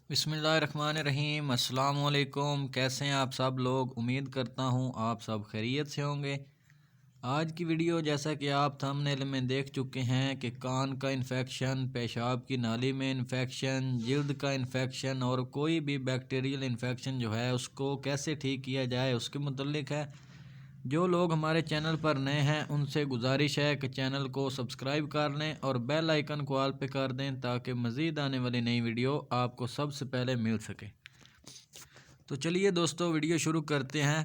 بسم اللہ الرحمن الرحیم۔ السلام علیکم، کیسے ہیں آپ سب لوگ؟ امید کرتا ہوں آپ سب خیریت سے ہوں گے۔ آج کی ویڈیو جیسا کہ آپ تھمبنیل میں دیکھ چکے ہیں کہ کان کا انفیکشن، پیشاب کی نالی میں انفیکشن، جلد کا انفیکشن اور کوئی بھی بیکٹیریل انفیکشن جو ہے اس کو کیسے ٹھیک کیا جائے اس کے متعلق ہے۔ جو لوگ ہمارے چینل پر نئے ہیں ان سے گزارش ہے کہ چینل کو سبسکرائب کر لیں اور بیل آئیکن کو آل پہ کر دیں تاکہ مزید آنے والی نئی ویڈیو آپ کو سب سے پہلے مل سکے۔ تو چلیے دوستو ویڈیو شروع کرتے ہیں۔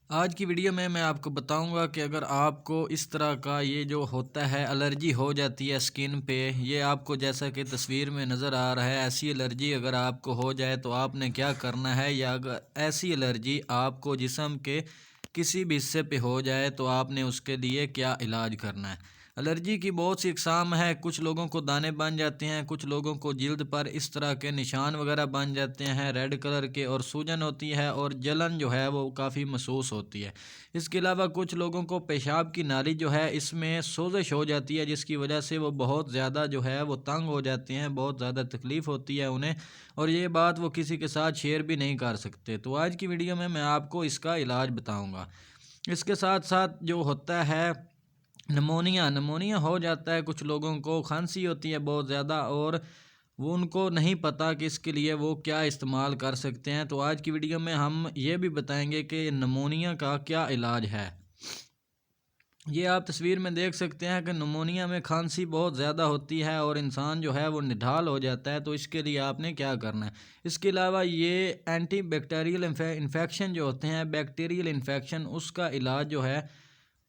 آج کی ویڈیو میں آپ کو بتاؤں گا کہ اگر آپ کو اس طرح کا یہ جو ہوتا ہے الرجی ہو جاتی ہے سکن پہ، یہ آپ کو جیسا کہ تصویر میں نظر آ رہا ہے، ایسی الرجی اگر آپ کو ہو جائے تو آپ نے کیا کرنا ہے، یا اگر ایسی الرجی آپ کو جسم کے کسی بھی حصے پہ ہو جائے تو آپ نے اس کے لیے کیا علاج کرنا ہے۔ الرجی کی بہت سی اقسام ہے، کچھ لوگوں کو دانے بن جاتے ہیں، کچھ لوگوں کو جلد پر اس طرح کے نشان وغیرہ بن جاتے ہیں ریڈ کلر کے، اور سوجن ہوتی ہے اور جلن جو ہے وہ کافی محسوس ہوتی ہے۔ اس کے علاوہ کچھ لوگوں کو پیشاب کی نالی جو ہے اس میں سوزش ہو جاتی ہے، جس کی وجہ سے وہ بہت زیادہ جو ہے وہ تنگ ہو جاتے ہیں، بہت زیادہ تکلیف ہوتی ہے انہیں، اور یہ بات وہ کسی کے ساتھ شیئر بھی نہیں کر سکتے۔ تو آج کی ویڈیو میں آپ کو اس کا علاج بتاؤں گا۔ اس کے ساتھ ساتھ جو ہوتا ہے نمونیا ہو جاتا ہے، کچھ لوگوں کو کھانسی ہوتی ہے بہت زیادہ، اور وہ ان کو نہیں پتہ کہ اس کے لیے وہ کیا استعمال کر سکتے ہیں۔ تو آج کی ویڈیو میں ہم یہ بھی بتائیں گے کہ نمونیا کا کیا علاج ہے۔ یہ آپ تصویر میں دیکھ سکتے ہیں کہ نمونیا میں کھانسی بہت زیادہ ہوتی ہے اور انسان جو ہے وہ نڈھال ہو جاتا ہے، تو اس کے لیے آپ نے کیا کرنا ہے۔ اس کے علاوہ یہ اینٹی بیکٹیریل انفیکشن جو ہوتے ہیں، بیکٹیریل انفیکشن، اس کا علاج جو ہے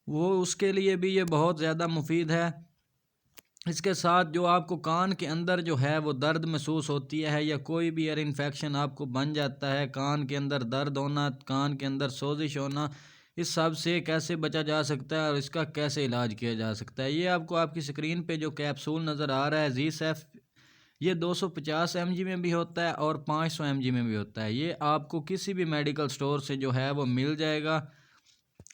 وہ اس کے لیے بھی یہ بہت زیادہ مفید ہے۔ اس کے ساتھ جو آپ کو کان کے اندر جو ہے وہ درد محسوس ہوتی ہے، یا کوئی بھی ایئر انفیکشن آپ کو بن جاتا ہے، کان کے اندر درد ہونا، کان کے اندر سوزش ہونا، اس سب سے کیسے بچا جا سکتا ہے اور اس کا کیسے علاج کیا جا سکتا ہے۔ یہ آپ کو آپ کی سکرین پہ جو کیپسول نظر آ رہا ہے زی سیف، یہ 250 ایم جی میں بھی ہوتا ہے اور 500 ایم جی میں بھی ہوتا ہے۔ یہ آپ کو کسی بھی میڈیکل سٹور سے جو ہے وہ مل جائے گا۔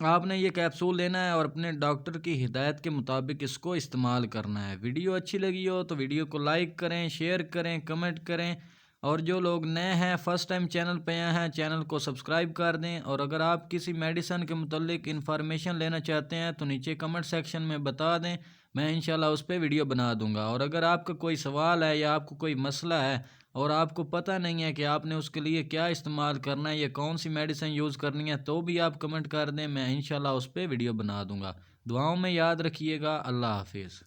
آپ نے یہ کیپسول لینا ہے اور اپنے ڈاکٹر کی ہدایت کے مطابق اس کو استعمال کرنا ہے۔ ویڈیو اچھی لگی ہو تو ویڈیو کو لائک کریں، شیئر کریں، کمنٹ کریں، اور جو لوگ نئے ہیں فرسٹ ٹائم چینل پہ آئے ہیں چینل کو سبسکرائب کر دیں، اور اگر آپ کسی میڈیسن کے متعلق انفارمیشن لینا چاہتے ہیں تو نیچے کمنٹ سیکشن میں بتا دیں، میں انشاءاللہ اس پہ ویڈیو بنا دوں گا۔ اور اگر آپ کا کوئی سوال ہے یا آپ کو کوئی مسئلہ ہے اور آپ کو پتہ نہیں ہے کہ آپ نے اس کے لیے کیا استعمال کرنا ہے یا کون سی میڈیسن یوز کرنی ہے، تو بھی آپ کمنٹ کر دیں، میں انشاءاللہ اس پہ ویڈیو بنا دوں گا۔ دعاؤں میں یاد رکھیے گا۔ اللہ حافظ۔